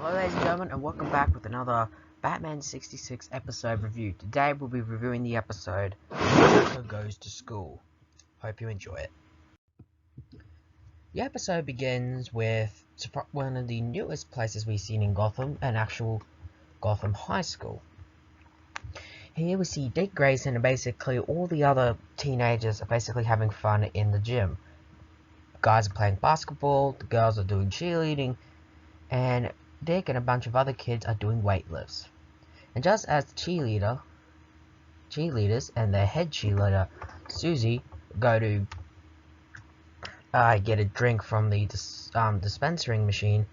Hello ladies and gentlemen, and welcome back with another Batman 66 episode review. Today we'll be reviewing the episode Joker Goes to School. Hope you enjoy it. The episode begins with one of the newest places we've seen in Gotham, an actual Gotham High School. Here we see Dick Grayson and basically all the other teenagers are basically having fun in the gym. The guys are playing basketball, the girls are doing cheerleading, and Dick and a bunch of other kids are doing weightlifts. And just as the cheerleaders and their head cheerleader, Susie, go to get a drink from the dispensing machine,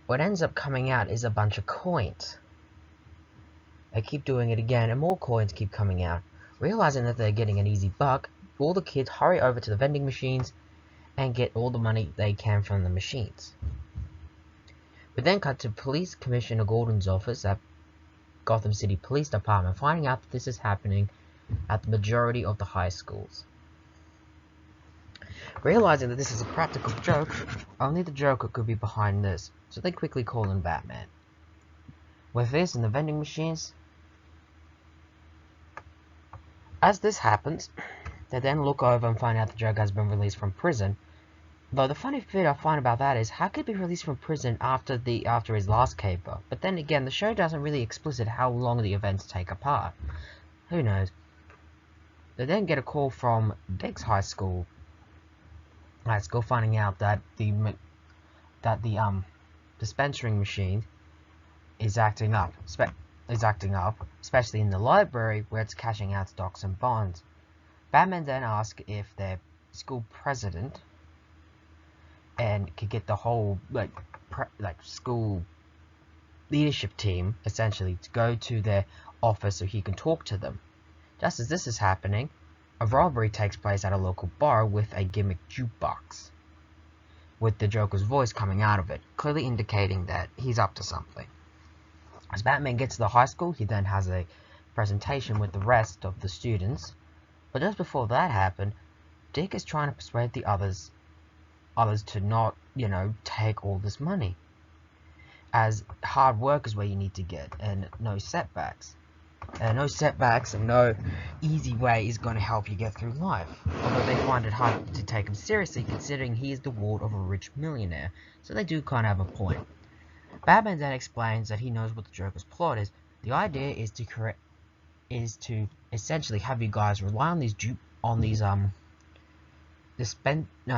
what ends up coming out is a bunch of coins. They keep doing it again, and more coins keep coming out. Realizing that they're getting an easy buck, all the kids hurry over to the vending machines and get all the money they can from the machines. We then cut to Police Commissioner Gordon's office at Gotham City Police Department, finding out that this is happening at the majority of the high schools. Realizing that this is a practical joke, only the Joker could be behind this, so they quickly call in Batman. With this and the vending machines, as this happens, they then look over and find out the Joker has been released from prison. Though the funny bit I find about that is, how could he be released from prison after his last caper? But then again, the show doesn't really explicit how long the events take apart. Who knows? They then get a call from Dick's high school, finding out that the dispensing machine is acting up, especially in the library where it's cashing out stocks and bonds. Batman then asks if their school president and could get the whole school leadership team essentially to go to their office so he can talk to them. Just as this is happening, a robbery takes place at a local bar with a gimmick jukebox, with the Joker's voice coming out of it, clearly indicating that he's up to something. As Batman gets to the high school, he then has a presentation with the rest of the students, but just before that happened, Dick is trying to persuade the others to not, take all this money, as hard work is where you need to get, and no setbacks. And no easy way is going to help you get through life. Although they find it hard to take him seriously, considering he is the ward of a rich millionaire, so they do kind of have a point. Batman then explains that he knows what the Joker's plot is. The idea is to essentially have you guys rely on these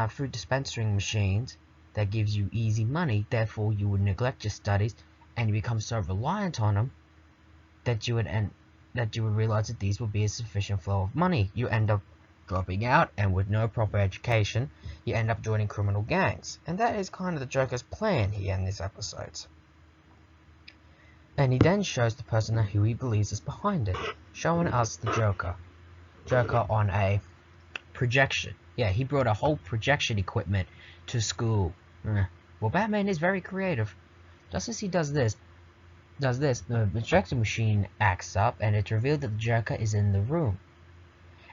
food dispensing machines that gives you easy money. Therefore you would neglect your studies and you become so reliant on them that you would realize that these will be a sufficient flow of money. You end up dropping out, and with no proper education you end up joining criminal gangs, and that is kind of the Joker's plan here in this episode. And he then shows the person who he believes is behind it, showing us the Joker on a projection. Yeah, he brought a whole projection equipment to school. Well, Batman is very creative. Just as he does this, the projection machine acts up, and it's revealed that the Joker is in the room.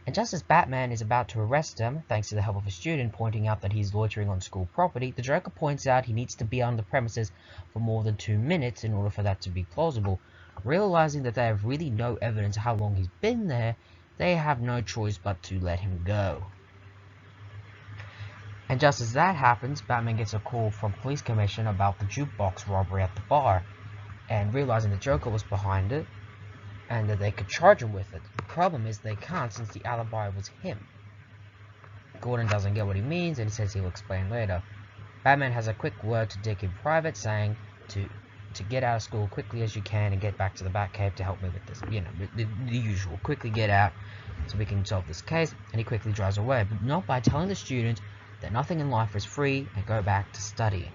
And just as Batman is about to arrest him, thanks to the help of a student pointing out that he's loitering on school property, the Joker points out he needs to be on the premises for more than 2 minutes in order for that to be plausible. Realizing that they have really no evidence of how long he's been there, they have no choice but to let him go. And just as that happens, Batman gets a call from Police Commissioner about the jukebox robbery at the bar, and realizing the Joker was behind it, and that they could charge him with it. The problem is they can't, since the alibi was him. Gordon doesn't get what he means, and he says he'll explain later. Batman has a quick word to Dick in private, saying to get out of school quickly as you can and get back to the Batcave to help me with this. The usual. Quickly get out so we can solve this case, and he quickly drives away, but not by telling the students that nothing in life is free and go back to studying.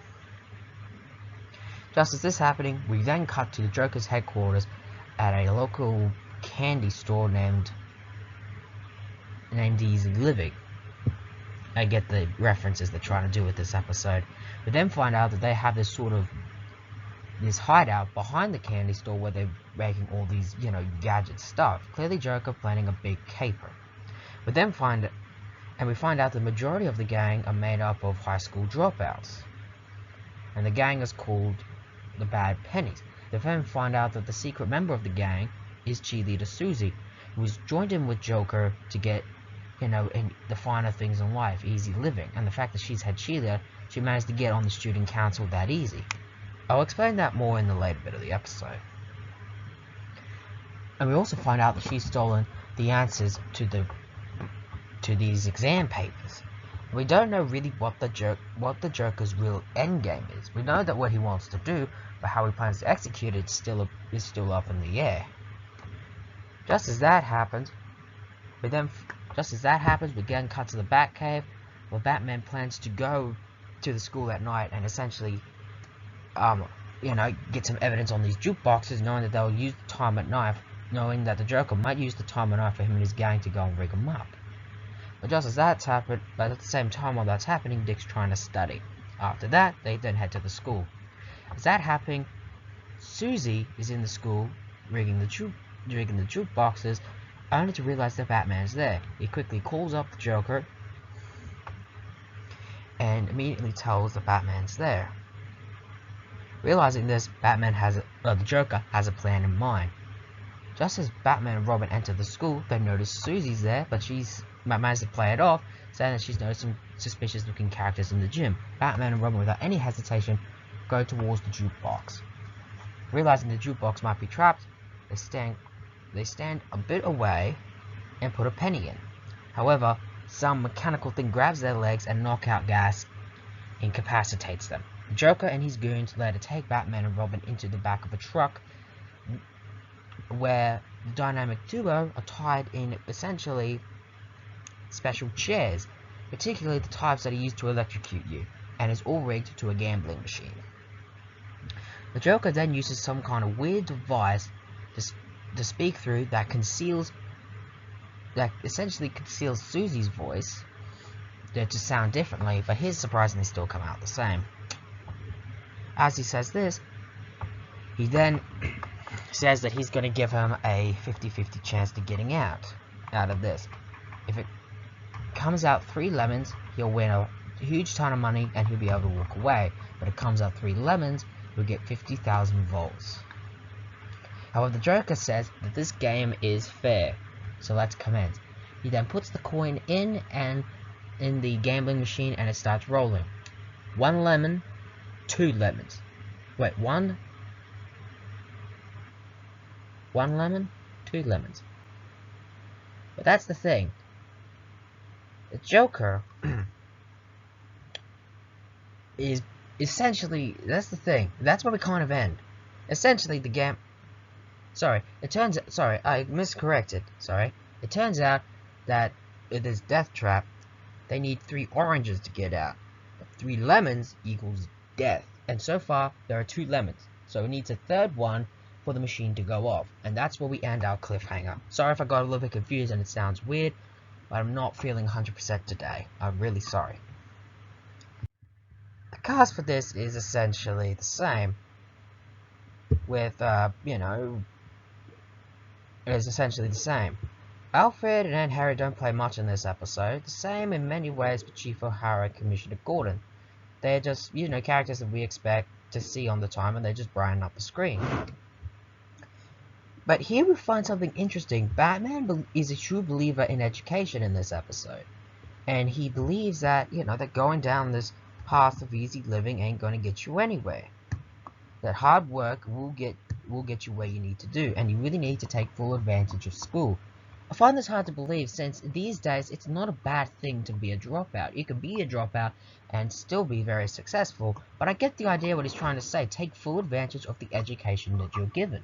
Just as this is happening, we then cut to the Joker's headquarters at a local candy store named Easy Living. I get the references they're trying to do with this episode. We then find out that they have this hideout behind the candy store where they're making all these, gadget stuff. Clearly Joker planning a big caper. We then find out the majority of the gang are made up of high school dropouts. And the gang is called the bad pennies. They then find out that the secret member of the gang is cheerleader Susie, who has joined in with Joker to get, in the finer things in life, easy living, and the fact that she's head cheerleader, she managed to get on the student council that easy. I'll explain that more in the later bit of the episode. And we also find out that she's stolen the answers to these exam papers. We don't know really what the Joker's real endgame is. We know that what he wants to do, but how he plans to execute it is still up in the air. Just as that happens, we then cut to the Batcave, where Batman plans to go to the school at night and essentially, get some evidence on these jukeboxes, knowing that they'll use the time at night, knowing that the Joker might use the time at night for him and his gang to go and rig him up. But just as that's happened, but at the same time while that's happening, Dick's trying to study. After that, they then head to the school. As that happening, Susie is in the school rigging the jukeboxes, only to realize that Batman's there. He quickly calls up the Joker and immediately tells the Batman's there. Realizing this, the Joker has a plan in mind. Just as Batman and Robin enter the school, they notice Susie's there, but she's managed to play it off, saying that she's noticed some suspicious looking characters in the gym. Batman and Robin, without any hesitation, go towards the jukebox. Realizing the jukebox might be trapped, they stand a bit away and put a penny in. However, some mechanical thing grabs their legs and knockout gas incapacitates them. The Joker and his goons later take Batman and Robin into the back of a truck, where the dynamic duo are tied in essentially special chairs, particularly the types that are used to electrocute you, and is all rigged to a gambling machine. The Joker then uses some kind of weird device to speak through that essentially conceals Susie's voice to sound differently, but his surprisingly still come out the same. As he says this, he then says that he's going to give him a 50-50 chance to getting out of this. If it comes out 3 lemons, he'll win a huge ton of money and he'll be able to walk away. But if it comes out 3 lemons, he'll get 50,000 volts. However, the Joker says that this game is fair, so let's commence. He then puts the coin in the gambling machine and it starts rolling. 1 lemon, 2 lemons. Wait, 1 lemon, 2 lemons. But that's the thing. The Joker is essentially, that's the thing. That's where we kind of end. Essentially, the game. I miscorrected. It turns out that in this death trap, they need 3 oranges to get out. But 3 lemons equals death. And so far, there are 2 lemons. So it needs a 3rd one for the machine to go off. And that's where we end our cliffhanger. Sorry if I got a little bit confused and it sounds weird, but I'm not feeling 100% today. I'm really sorry. The cast for this is essentially the same. With, it is essentially the same. Alfred and Aunt Harry don't play much in this episode. The same in many ways with Chief O'Hara and Commissioner Gordon. They're just, characters that we expect to see on the time, and they just brighten up the screen. But here we find something interesting. Batman is a true believer in education in this episode. And he believes that, that going down this path of easy living ain't gonna get you anywhere. That hard work will get you where you need to do, and you really need to take full advantage of school. I find this hard to believe, since these days it's not a bad thing to be a dropout. You can be a dropout and still be very successful, but I get the idea what he's trying to say. Take full advantage of the education that you're given,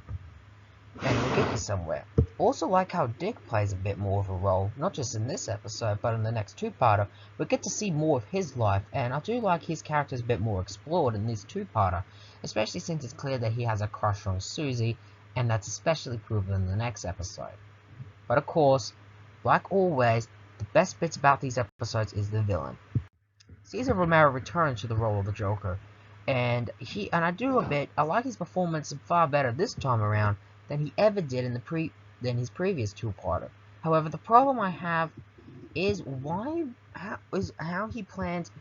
and it'll get you somewhere. Also like how Dick plays a bit more of a role, not just in this episode, but in the next 2-parter. We get to see more of his life, and I do like his character's a bit more explored in this 2-parter, especially since it's clear that he has a crush on Susie, and that's especially proven in the next episode. But of course, like always, the best bits about these episodes is the villain. Cesar Romero returns to the role of the Joker, and I like his performance far better this time around than he ever did than his previous 2-parter. However, the problem I have is how he plans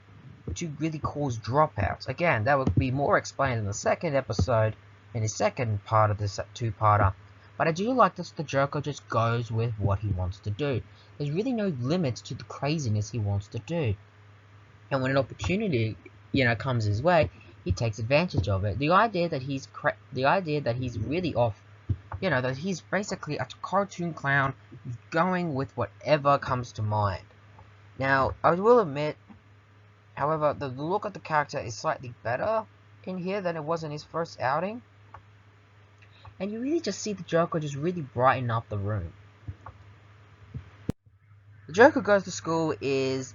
which would really cause dropouts. Again, that would be more explained in the second episode, in the second part of this two-parter. But I do like that the Joker just goes with what he wants to do. There's really no limits to the craziness he wants to do. And when an opportunity, comes his way, he takes advantage of it. The idea that he's really off, that he's basically a cartoon clown going with whatever comes to mind. Now, I will admit, however, the look of the character is slightly better in here than it was in his first outing. And you really just see the Joker just really brighten up the room. The Joker Goes to School is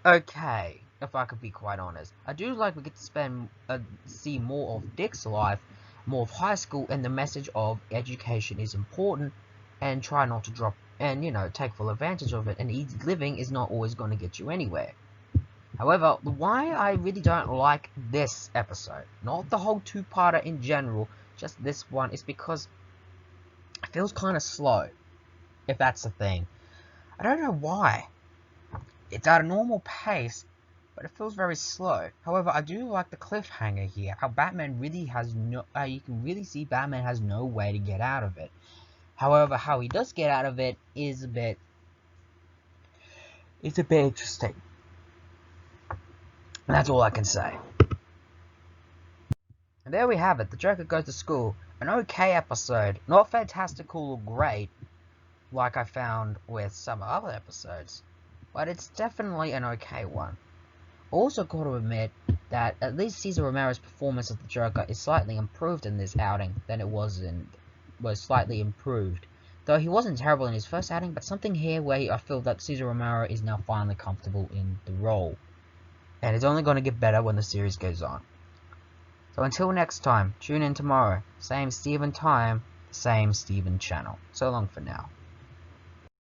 okay, if I could be quite honest. I do like we get to see more of Dick's life, more of high school, and the message of education is important, and try not to drop, and take full advantage of it, and easy living is not always going to get you anywhere. However, why I really don't like this episode, not the whole two-parter in general, just this one, is because it feels kind of slow, if that's the thing. I don't know why. It's at a normal pace, but it feels very slow. However, I do like the cliffhanger here. How Batman really has no... you can really see Batman has no way to get out of it. However, how he does get out of it is a bit... It's a bit interesting. And that's all I can say. And there we have it. The Joker Goes to School. An okay episode. Not fantastical or great, like I found with some other episodes. But it's definitely an okay one. Also got to admit that at least Cesar Romero's performance of the Joker is slightly improved in this outing than it was slightly improved. Though he wasn't terrible in his first outing, but something here where I feel that Cesar Romero is now finally comfortable in the role. And it's only going to get better when the series goes on. So until next time, tune in tomorrow. Same Steven time, same Steven channel. So long for now.